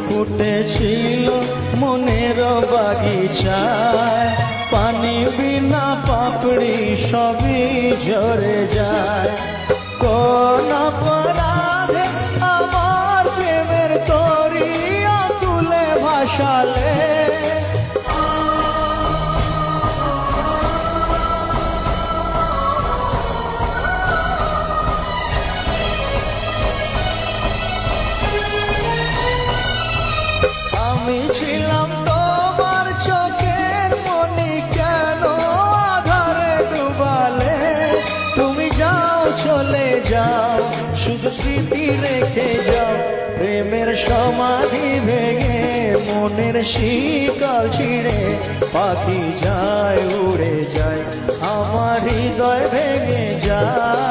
ফুটেছিল মনের বাগিচায়, পানি বিনা পাপড়ি সবই ঝরে যায়। কোন অপরাধে আমার প্রেমের তরি আকুলে ভাসালে, আমি ছিলাম তোমার চোখের মনি, কেন আধারে ডুবালে? তুমি যাও চলে যাও, শুধু স্মৃতি রেখে যাও। প্রেমের সমাধি ভেঙে মনের শিকল ছিঁড়ে পাখি যায় উড়ে যায়, আমার হৃদয় ভেঙে যায়।